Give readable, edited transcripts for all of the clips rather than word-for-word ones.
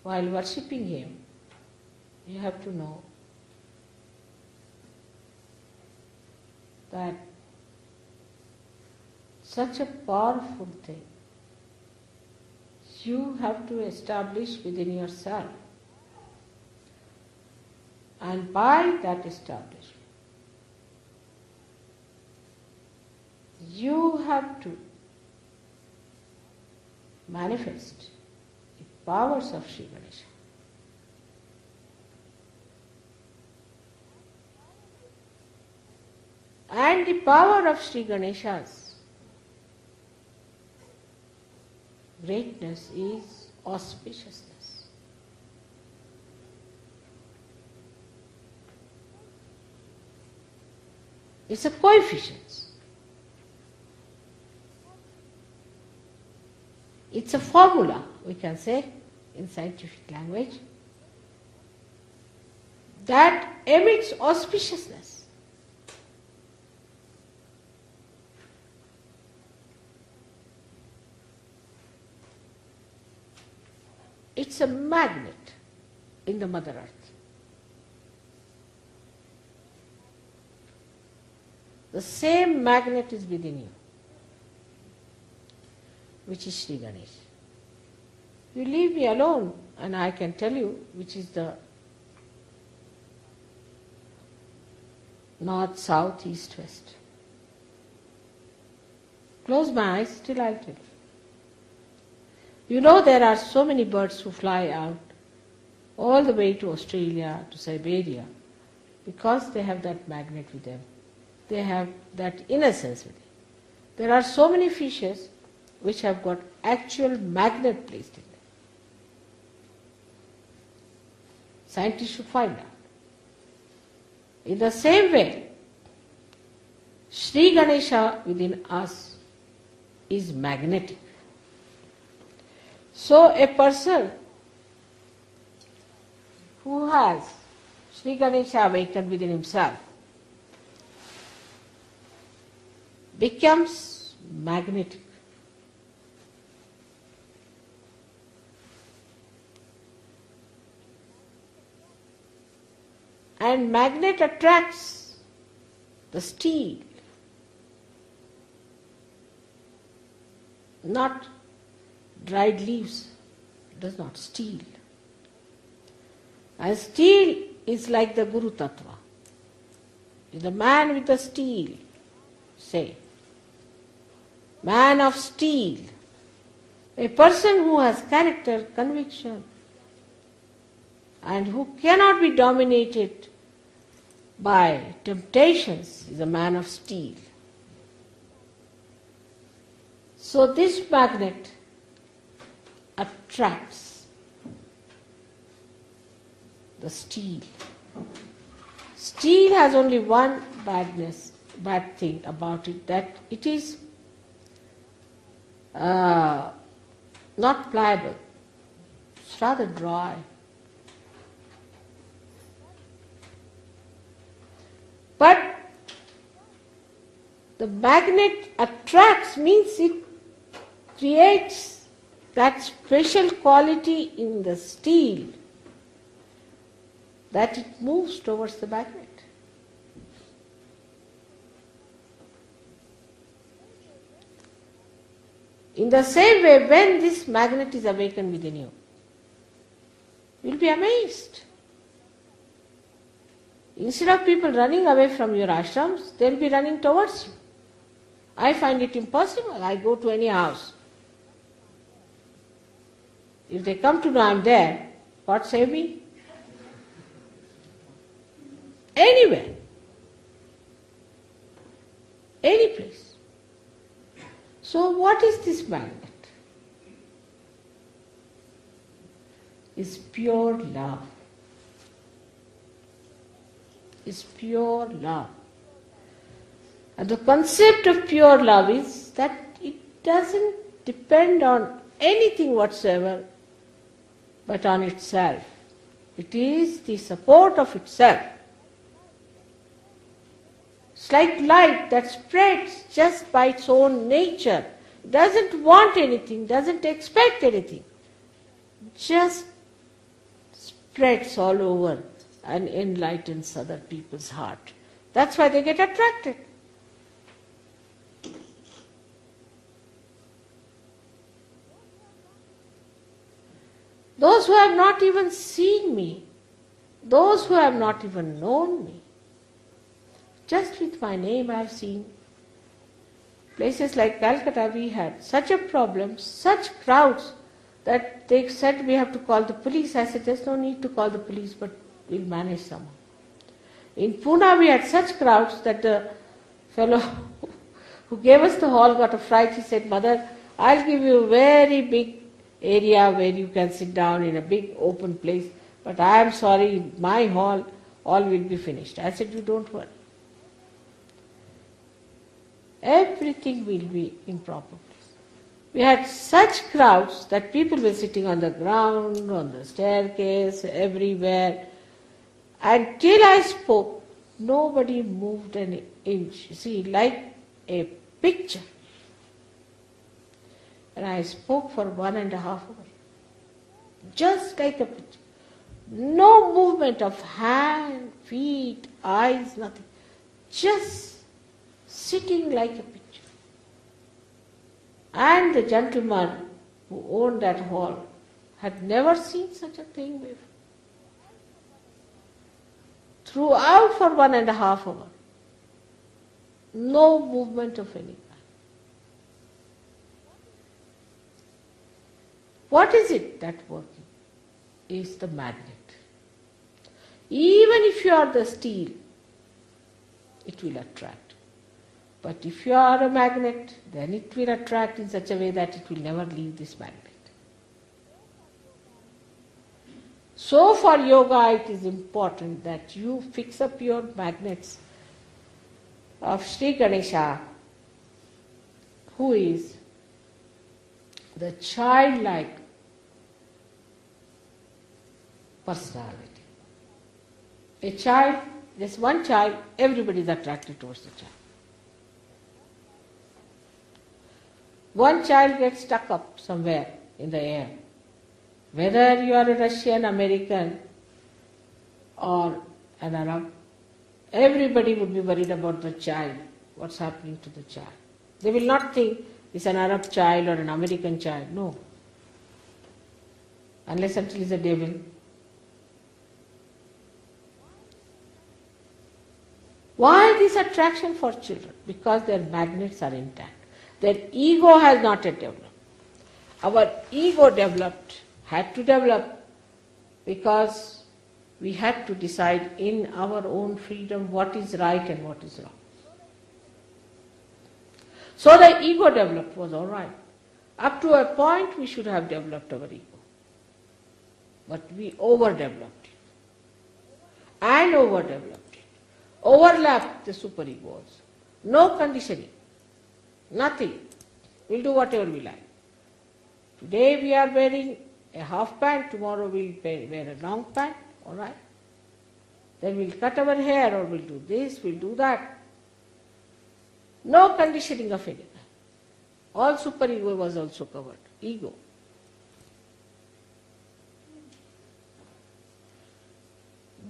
while worshipping him, you have to know that such a powerful thing you have to establish within yourself. And by that establishment, you have to manifest the powers of Sri Ganesha. And the power of Sri Ganesha's greatness is auspiciousness. It's a coefficient. It's a formula, we can say, in scientific language, that emits auspiciousness. It's a magnet in the Mother Earth. The same magnet is within you, which is Sri Ganesha. You leave me alone and I can tell you which is the north, south, east, west. Close my eyes till I'll tell you. You know there are so many birds who fly out all the way to Australia, to Siberia, because they have that magnet with them. They have that innocence with them. There are so many fishes which have got actual magnet placed in them. Scientists should find out. In the same way, Sri Ganesha within us is magnetic. So a person who has Sri Ganesha awakened within himself becomes magnetic. And magnet attracts the steel, not dried leaves, does not, steel. And steel is like the Guru Tattva. The man with the steel, say, man of steel, a person who has character, conviction, and who cannot be dominated by temptations is a man of steel. So this magnet attracts the steel. Steel has only one bad thing about it, that it is not pliable. It's rather dry. But the magnet attracts means it creates that special quality in the steel that it moves towards the magnet. In the same way, when this magnet is awakened within you, you'll be amazed. Instead of people running away from your ashrams, they'll be running towards you. I find it impossible. I go to any house. If they come to know I'm there, God save me. Anywhere. Any place. So what is this magnet? It's pure love. Is pure love. And the concept of pure love is that it doesn't depend on anything whatsoever but on itself. It is the support of itself. It's like light that spreads just by its own nature, doesn't want anything, doesn't expect anything, just spreads all over and enlightens other people's heart. That's why they get attracted. Those who have not even seen me, those who have not even known me, just with my name I have seen. Places like Calcutta, we had such a problem, such crowds, that they said we have to call the police. I said there's no need to call the police, but we'll manage somehow. In Pune we had such crowds that the fellow who gave us the hall got a fright. He said, "Mother, I'll give you a very big area where you can sit down in a big open place, but I am sorry, my hall, all will be finished." I said, "You don't worry. Everything will be in proper place." We had such crowds that people were sitting on the ground, on the staircase, everywhere. Until I spoke, nobody moved an inch. See, like a picture. And I spoke for 1.5 hours. Just like a picture. No movement of hand, feet, eyes, nothing. Just sitting like a picture. And the gentleman who owned that hall had never seen such a thing before. Throughout for 1.5 hours, no movement of any kind. What is it that working? Is the magnet. Even if you are the steel, it will attract. But if you are a magnet, then it will attract in such a way that it will never leave this magnet. So for yoga it is important that you fix up your magnets of Sri Ganesha, who is the childlike personality. A child, there's one child, everybody is attracted towards the child. One child gets stuck up somewhere in the air. Whether you are a Russian, American or an Arab, everybody would be worried about the child, what's happening to the child. They will not think it's an Arab child or an American child, no. Unless until it's a devil. Why this attraction for children? Because their magnets are intact. Their ego has not yet developed. Our ego had to develop because we had to decide in our own freedom what is right and what is wrong. So the ego developed was all right. Up to a point we should have developed our ego. But we overdeveloped it. And overdeveloped it. Overlapped the superego also. No conditioning. Nothing. We'll do whatever we like. Today we are wearing a half pant, tomorrow we'll wear a long pant, all right? Then we'll cut our hair or we'll do this, we'll do that. No conditioning of any kind. All superego was also covered. Ego.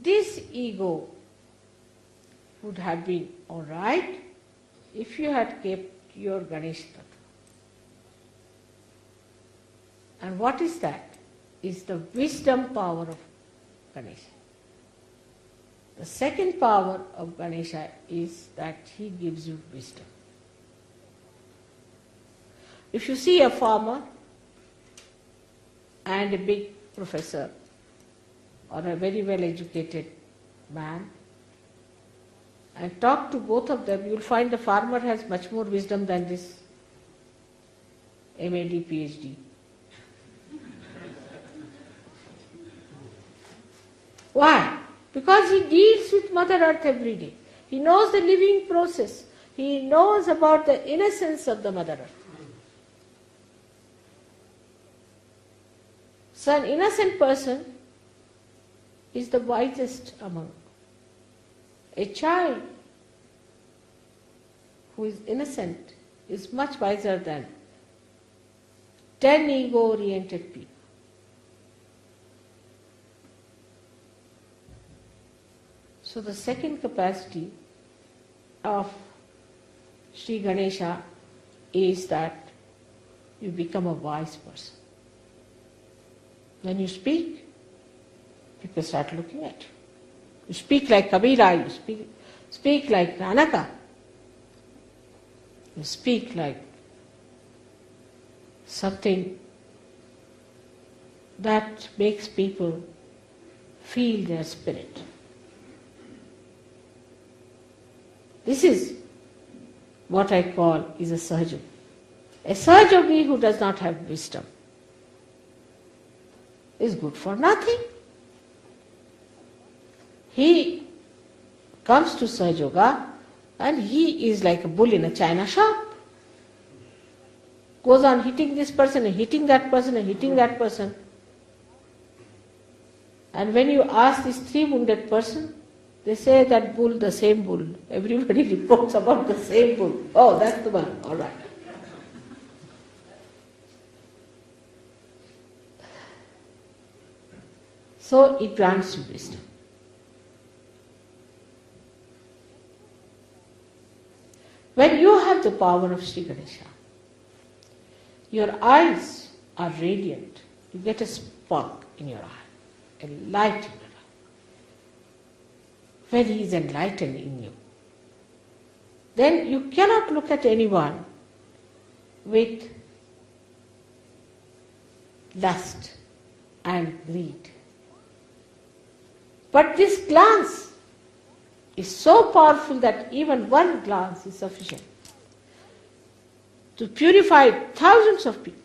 This ego would have been all right if you had kept your Ganesh Tattva. And what is that? Is the wisdom power of Ganesha. The second power of Ganesha is that he gives you wisdom. If you see a farmer and a big professor or a very well educated man and talk to both of them, you will find the farmer has much more wisdom than this MAD, PhD. Why? Because he deals with Mother Earth every day. He knows the living process. He knows about the innocence of the Mother Earth. So an innocent person is the wisest among. A child who is innocent is much wiser than 10 ego-oriented people. So the second capacity of Sri Ganesha is that you become a wise person. When you speak, people start looking at you. You speak like Kabira, you speak like Nanaka. You speak like something that makes people feel their spirit. This is what I call is a Sahajogi. A Sahajogi who does not have wisdom is good for nothing. He comes to Sahajoga and he is like a bull in a china shop. Goes on hitting this person and hitting that person and hitting that person. And when you ask this three-wounded person, they say that bull, the same bull. Everybody reports about the same bull. Oh, that's the one. All right. So it grants you wisdom. When you have the power of Sri Ganesha, your eyes are radiant. You get a spark in your eye, a light in your eye. When he is enlightened in you, then you cannot look at anyone with lust and greed. But this glance is so powerful that even one glance is sufficient to purify thousands of people.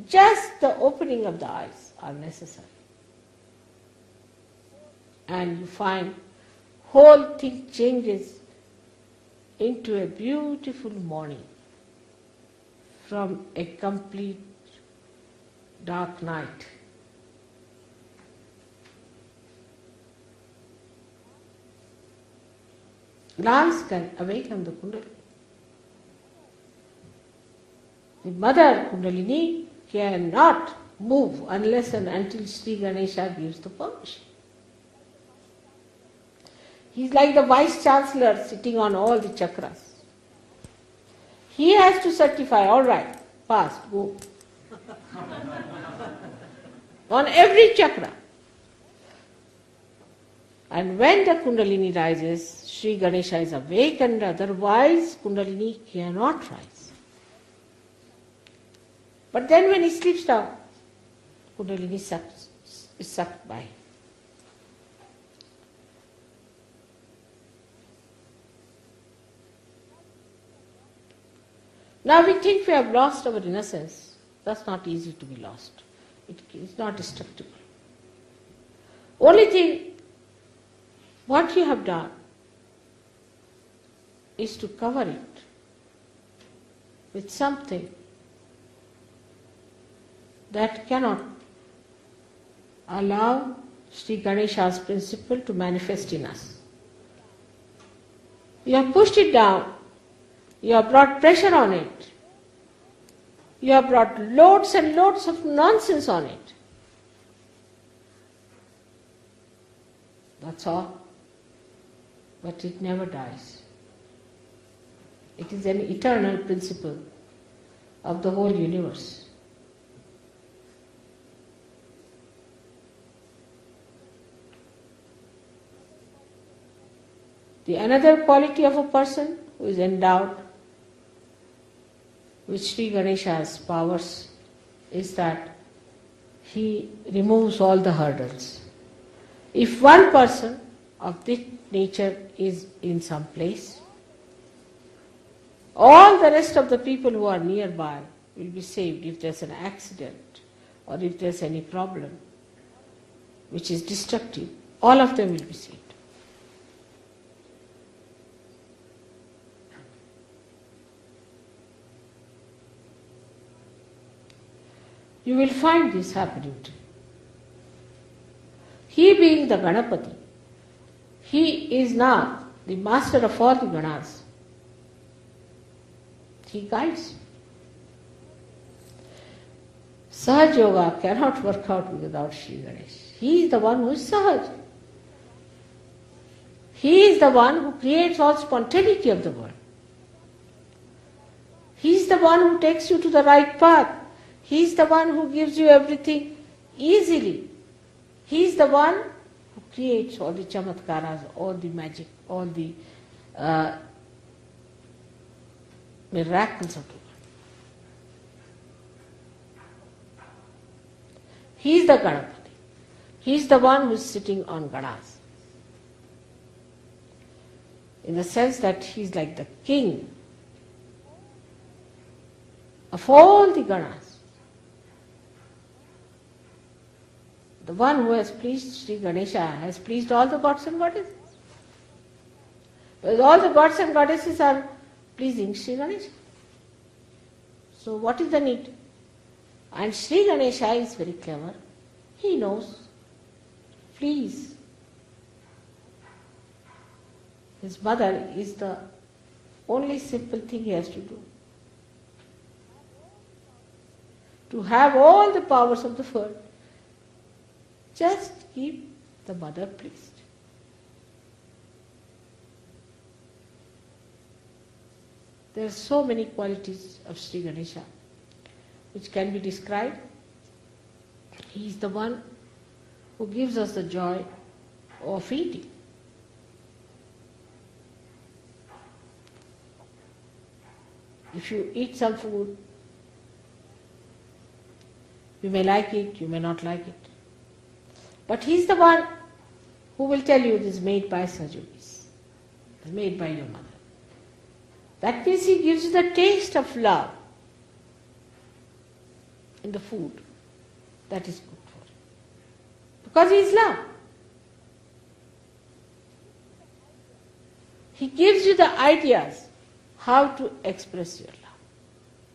Just the opening of the eyes are necessary. And you find whole thing changes into a beautiful morning from a complete dark night. Glance can awaken the Kundalini. The mother Kundalini cannot move unless and until Sri Ganesha gives the permission. He is like the Vice Chancellor sitting on all the chakras. He has to certify, all right, fast, go. On every chakra. And when the Kundalini rises, Sri Ganesha is awakened, otherwise Kundalini cannot rise. But then when he sleeps down, Kundalini is sucked by him. Now we think we have lost our innocence. That's not easy to be lost. It is not destructible. Only thing, what you have done is to cover it with something that cannot allow Sri Ganesha's principle to manifest in us. You have pushed it down, you have brought pressure on it, you have brought loads and loads of nonsense on it. That's all. But it never dies. It is an eternal principle of the whole universe. The another quality of a person who is endowed with Sri Ganesha's powers is that he removes all the hurdles. If one person of this nature is in some place, all the rest of the people who are nearby will be saved if there's an accident or if there's any problem which is destructive. All of them will be saved. You will find this happening too. He being the Ganapati, he is now the master of all the Ganas. He guides you. Sahaj Yoga cannot work out without Sri Ganesh. He is the one who is Sahaj. He is the one who creates all spontaneity of the world. He is the one who takes you to the right path. He is the one who gives you everything easily. He is the one who creates all the chamatkaras, all the magic, all the miracles of the world. He is the Ganapati. He is the one who is sitting on Ganas. In the sense that he is like the king of all the Ganas. The one who has pleased Sri Ganesha has pleased all the gods and goddesses. Because all the gods and goddesses are pleasing Sri Ganesha. So what is the need? And Sri Ganesha is very clever. He knows. Please. His mother is the only simple thing he has to do. To have all the powers of the world. Just keep the mother pleased. There are so many qualities of Sri Ganesha which can be described. He is the one who gives us the joy of eating. If you eat some food, you may like it, you may not like it. But he is the one who will tell you this is made by Sajogis, made by your mother. That means he gives you the taste of love in the food that is good for you. Because he is love. He gives you the ideas how to express your love.